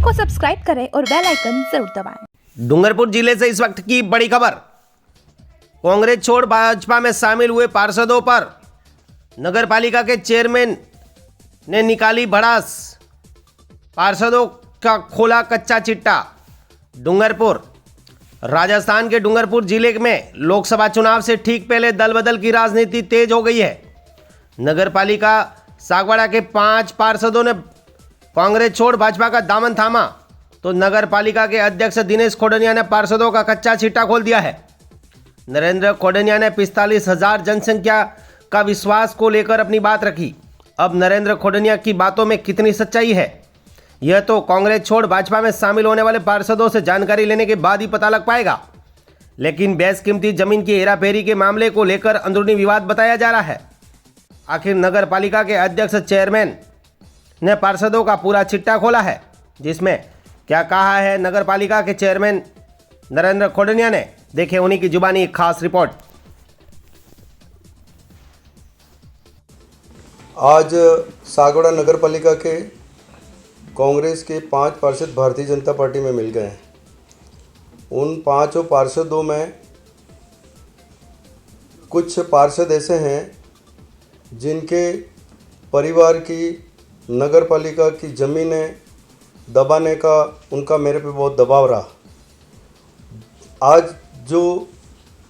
को सब्सक्राइब करें और बेल आइकन जरूर दबाएं। डूंगरपुर जिले से इस वक्त की बड़ी खबर। कांग्रेस छोड़ भाजपा में शामिल हुए पार्षदों पर नगर पालिका के चेयरमैन ने निकाली भड़ास। पार्षदों का खोला कच्चा चिट्टा। डूंगरपुर राजस्थान के डूंगरपुर जिले में लोकसभा चुनाव से ठीक पहले दल बदल की राजनीति तेज हो गई है। नगर पालिका सागवाड़ा के 5 पार्षदों ने कांग्रेस छोड़ भाजपा का दामन थामा तो नगर पालिका के अध्यक्ष दिनेश खोडनिया ने पार्षदों का कच्चा चिट्टा खोल दिया है। नरेंद्र खोडनिया ने 45,000 जनसंख्या का विश्वास को लेकर अपनी बात रखी। अब नरेंद्र खोडनिया की बातों में कितनी सच्चाई है, यह तो कांग्रेस छोड़ भाजपा में शामिल होने वाले पार्षदों से जानकारी लेने के बाद ही पता लग पाएगा। लेकिन बेशकीमती जमीन की हेराफेरी के मामले को लेकर अंदरूनी विवाद बताया जा रहा है। आखिर नगर पालिका के अध्यक्ष चेयरमैन ने पार्षदों का पूरा चिट्टा खोला है, जिसमें क्या कहा है नगर पालिका के चेयरमैन नरेंद्र खोडनिया ने। देखें उन्हीं की जुबानी एक खास रिपोर्ट। आज सागवाड़ा नगर पालिका के कांग्रेस के 5 पार्षद भारतीय जनता पार्टी में मिल गए हैं। उन 5 पार्षदों में कुछ पार्षद ऐसे हैं जिनके परिवार की नगर पालिका की ज़मीनें दबाने का उनका मेरे पे बहुत दबाव रहा। आज जो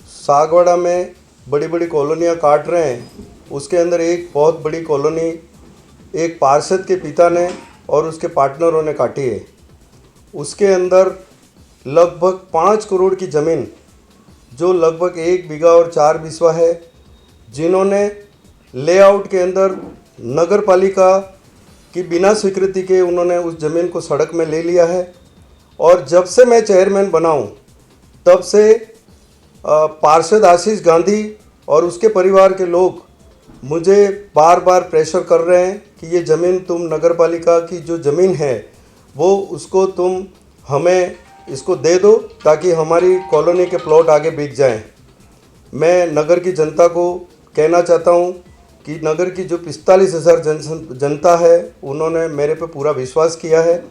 सागवाड़ा में बड़ी बड़ी कॉलोनियाँ काट रहे हैं, उसके अंदर एक बहुत बड़ी कॉलोनी एक पार्षद के पिता ने और उसके पार्टनरों ने काटी है। उसके अंदर लगभग 5 करोड़ की ज़मीन, जो लगभग 1 बीघा और 4 बिस्वा है, जिन्होंने लेआउट के अंदर नगर पालिका की बिना स्वीकृति के उन्होंने उस ज़मीन को सड़क में ले लिया है। और जब से मैं चेयरमैन बना हूँ तब से पार्षद आशीष गांधी और उसके परिवार के लोग मुझे बार बार प्रेशर कर रहे हैं कि ये ज़मीन तुम नगर पालिका की जो ज़मीन है वो उसको तुम हमें इसको दे दो ताकि हमारी कॉलोनी के प्लॉट आगे बिक जाएं। मैं नगर की जनता को कहना चाहता हूँ कि नगर की जो 45,000 जनता है, उन्होंने मेरे पे पूरा विश्वास किया है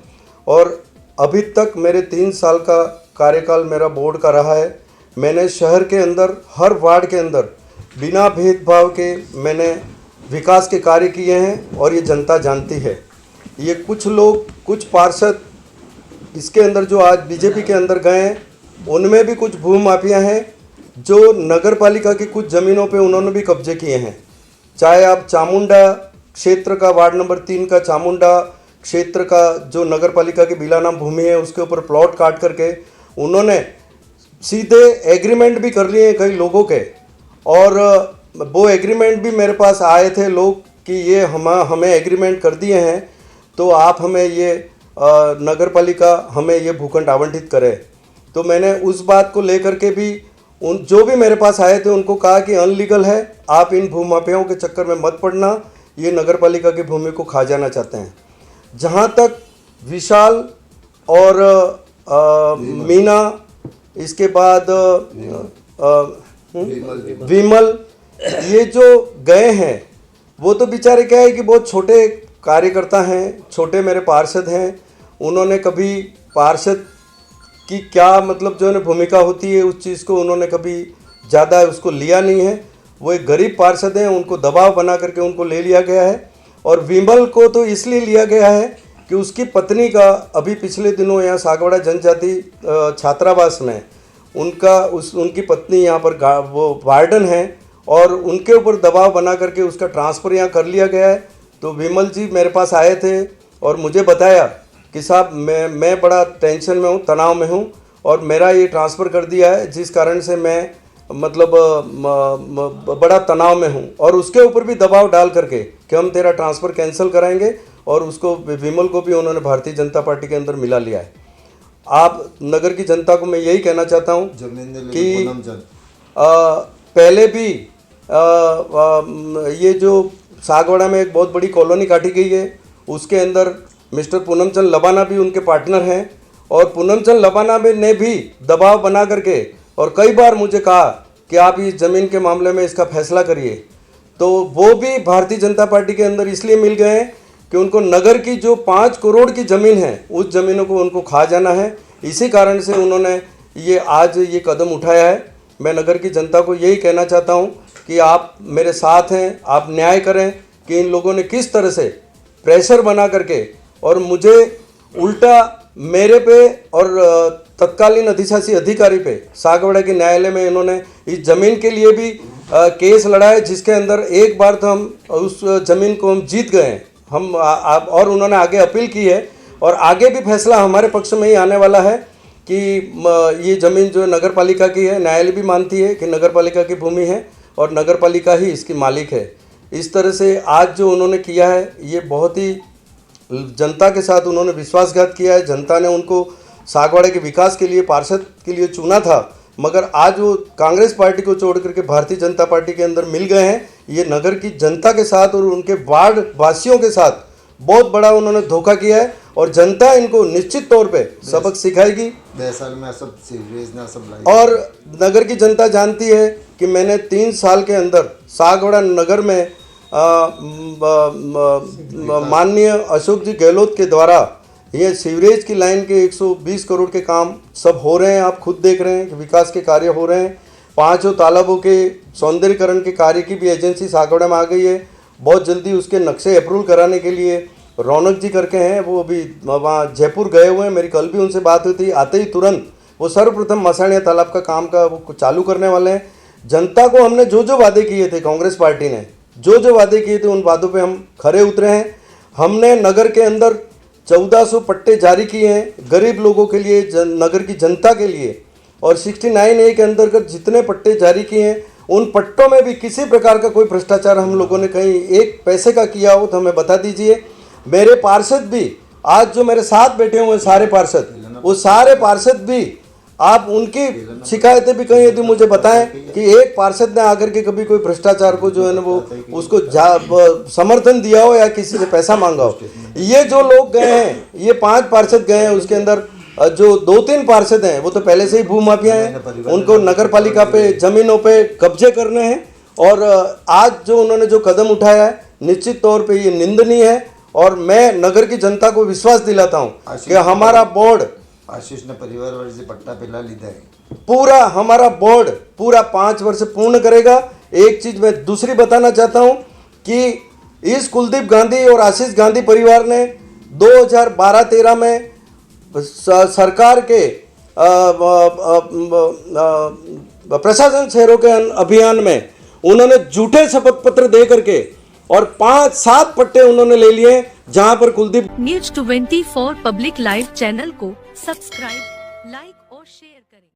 और अभी तक मेरे 3 साल का कार्यकाल मेरा बोर्ड का रहा है। मैंने शहर के अंदर हर वार्ड के अंदर बिना भेदभाव के मैंने विकास के कार्य किए हैं और ये जनता जानती है। ये कुछ लोग, कुछ पार्षद इसके अंदर जो आज बीजेपी के अंदर गए हैं, उनमें भी कुछ भू माफिया हैं जो नगर पालिका की कुछ ज़मीनों पे उन्होंने भी कब्जे किए हैं। चाहे आप चामुंडा क्षेत्र का वार्ड नंबर 3 का चामुंडा क्षेत्र का जो नगर पालिका की बिलानाम भूमि है, उसके ऊपर प्लॉट काट करके उन्होंने सीधे एग्रीमेंट भी कर लिए हैं कई लोगों के। और वो एग्रीमेंट भी मेरे पास आए थे लोग कि ये हमें एग्रीमेंट कर दिए हैं तो आप हमें ये नगर पालिका हमें ये भूखंड आवंटित करे। तो मैंने उस बात को लेकर के भी उन जो भी मेरे पास आए थे उनको कहा कि अनलीगल है, आप इन भूमाफियाओं के चक्कर में मत पड़ना, ये नगर पालिका की भूमि को खा जाना चाहते हैं। जहाँ तक विशाल और मीना, इसके बाद विमल, ये जो गए हैं वो तो बेचारे क्या है कि बहुत छोटे कार्यकर्ता हैं, छोटे मेरे पार्षद हैं। उन्होंने कभी पार्षद की क्या मतलब जो है भूमिका होती है उस चीज़ को उन्होंने कभी ज़्यादा उसको लिया नहीं है। वो एक गरीब पार्षद हैं, उनको दबाव बना करके उनको ले लिया गया है। और विमल को तो इसलिए लिया गया है कि उसकी पत्नी का अभी पिछले दिनों यहाँ सागवाड़ा जनजाति छात्रावास में उनकी पत्नी यहाँ पर वो वार्डन है और उनके ऊपर दबाव बना करके उसका ट्रांसफ़र यहाँ कर लिया गया है। तो विमल जी मेरे पास आए थे और मुझे बताया कि साहब मैं बड़ा टेंशन में हूँ, तनाव में हूँ और मेरा ये ट्रांसफ़र कर दिया है, जिस कारण से मैं मतलब बड़ा तनाव में हूँ। और उसके ऊपर भी दबाव डाल करके कि हम तेरा ट्रांसफ़र कैंसिल कराएंगे और उसको विमल को भी उन्होंने भारतीय जनता पार्टी के अंदर मिला लिया है। आप नगर की जनता को मैं यही कहना चाहता हूँ कि पहले भी ये जो सागवाड़ा में एक बहुत बड़ी कॉलोनी काटी गई है, उसके अंदर मिस्टर पूनमचंद लबाना भी उनके पार्टनर हैं और पूनमचंद लबाना ने भी दबाव बना करके और कई बार मुझे कहा कि आप इस ज़मीन के मामले में इसका फैसला करिए। तो वो भी भारतीय जनता पार्टी के अंदर इसलिए मिल गए हैं कि उनको नगर की जो 5 करोड़ की ज़मीन है उस ज़मीनों को उनको खा जाना है। इसी कारण से उन्होंने आज ये कदम उठाया है। मैं नगर की जनता को यही कहना चाहता हूँ कि आप मेरे साथ हैं, आप न्याय करें कि इन लोगों ने किस तरह से प्रेशर बना करके और मुझे उल्टा मेरे पे और तत्कालीन अधिशासी अधिकारी पे सागवाड़ा के न्यायालय में इन्होंने इस ज़मीन के लिए भी केस लड़ा है, जिसके अंदर एक बार तो हम उस ज़मीन को हम जीत गए हैं हम और उन्होंने आगे अपील की है और आगे भी फैसला हमारे पक्ष में ही आने वाला है कि ये ज़मीन जो नगर पालिका की है, न्यायालय भी मानती है कि नगर पालिका की भूमि है और नगर पालिका ही इसकी मालिक है। इस तरह से आज जो उन्होंने किया है ये बहुत ही जनता के साथ उन्होंने विश्वासघात किया है। जनता ने उनको सागवाड़ा के विकास के लिए, पार्षद के लिए चुना था, मगर आज वो कांग्रेस पार्टी को छोड़ करके भारतीय जनता पार्टी के अंदर मिल गए हैं। ये नगर की जनता के साथ और उनके वार्ड वासियों के साथ बहुत बड़ा उन्होंने धोखा किया है और जनता इनको निश्चित तौर पे सबक सिखाएगी। में सब सीवरेज ना सब और नगर की जनता जानती है कि मैंने 3 साल के अंदर सागवाड़ा नगर में माननीय अशोक जी गहलोत के द्वारा ये सीवरेज की लाइन के 120 करोड़ के काम सब हो रहे हैं। आप खुद देख रहे हैं कि विकास के कार्य हो रहे हैं। 5 तालाबों के सौंदर्यीकरण के कार्य की भी एजेंसी सागवाड़ा में आ गई है। बहुत जल्दी उसके नक्शे अप्रूवल कराने के लिए रौनक जी करके हैं, वो अभी वहाँ जयपुर गए हुए हैं। मेरी कल भी उनसे बात हुई थी। आते ही तुरंत वो सर्वप्रथम मसाणिया तालाब का काम का वो चालू करने वाले हैं। जनता को हमने जो जो वादे किए थे, कांग्रेस पार्टी ने जो जो वादे किए थे, उन वादों पे हम खरे उतरे हैं। हमने नगर के अंदर 1400 पट्टे जारी किए हैं गरीब लोगों के लिए, नगर की जनता के लिए, और 69A के अंतर्गत जितने पट्टे जारी किए हैं उन पट्टों में भी किसी प्रकार का कोई भ्रष्टाचार हम लोगों ने कहीं एक पैसे का किया हो तो हमें बता दीजिए। मेरे पार्षद भी आज जो मेरे साथ बैठे हुए हैं सारे पार्षद, वो सारे पार्षद भी आप उनकी शिकायतें भी कहीं यदि मुझे बताएं कि एक पार्षद ने आकर के कभी कोई भ्रष्टाचार को जो है ना वो उसको समर्थन दिया हो या किसी से पैसा मांगा हो। ये जो लोग गए हैं, ये 5 पार्षद गए हैं, उसके अंदर जो 2-3 पार्षद हैं वो तो पहले से ही भूमाफिया हैं। उनको नगर पालिका पे ज़मीनों पे कब्जे करने हैं और आज जो उन्होंने जो कदम उठाया है निश्चित तौर पे ये निंदनीय है। और मैं नगर की जनता को विश्वास दिलाता हूँ कि हमारा बोर्ड, आशीष ने परिवार वाले से पट्टा पहला लीधा है, पूरा हमारा बोर्ड पूरा 5 वर्ष पूर्ण करेगा। एक चीज मैं दूसरी बताना चाहता हूं कि इस कुलदीप गांधी और आशीष गांधी परिवार ने 2012-13 में सरकार के प्रशासन शहरों के अभियान में उन्होंने झूठे शपथ पत्र दे करके और 5-7 पट्टे उन्होंने ले लिए, जहां पर Kuldeep News 24 public live channel को सब्सक्राइब, लाइक और शेयर करें।